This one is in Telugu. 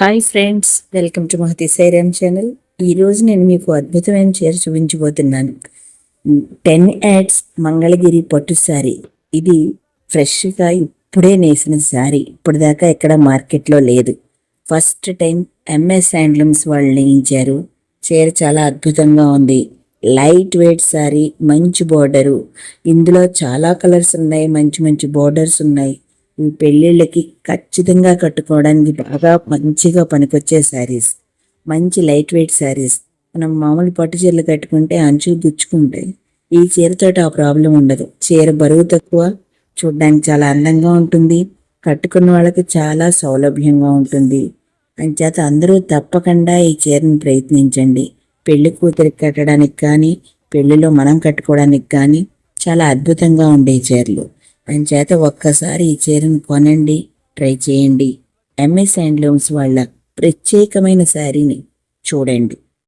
Hi friends, welcome to Mahathi Sairam channel. ఈరోజు నేను మీకు అద్భుతమైన చీర చూపించబోతున్నాను. 10 యాడ్స్ మంగళగిరి పట్టు శారీ. ఇది ఫ్రెష్గా ఇప్పుడే నేసిన శారీ. ఇప్పటిదాకా ఎక్కడ మార్కెట్లో లేదు. ఫస్ట్ టైం ఎంఎస్ హ్యాండ్లూమ్స్ వాళ్ళు నేయించారు. చీర చాలా అద్భుతంగా ఉంది. లైట్ వెయిట్ శారీ, మంచి బోర్డరు. ఇందులో చాలా కలర్స్ ఉన్నాయి, మంచి మంచి బోర్డర్స్ ఉన్నాయి. ఈ పెళ్ళిళ్ళకి ఖచ్చితంగా కట్టుకోవడానికి బాగా మంచిగా పనికొచ్చే శారీస్, మంచి లైట్ వెయిట్ శారీస్. మనం మామూలు పట్టు చీరలు కట్టుకుంటే అంచులు గుచ్చుకుంటాయి. ఈ చీరతోటి ఆ ప్రాబ్లం ఉండదు. చీర బరువు తక్కువ, చూడడానికి చాలా అందంగా ఉంటుంది, కట్టుకున్న వాళ్ళకి చాలా సౌలభ్యంగా ఉంటుంది. అంచేత అందరూ తప్పకుండా ఈ చీరను ప్రయత్నించండి. పెళ్లి కూతురికి కట్టడానికి కానీ, పెళ్లిలో మనం కట్టుకోవడానికి కానీ చాలా అద్భుతంగా ఉండే చీరలు. అంచేత ఒక్కసారి ఈ చీరను కొనండి, ట్రై చేయండి. ఎంఎస్ హ్యాండ్లూమ్స్ వాళ్ళ ప్రత్యేకమైన శారీని చూడండి.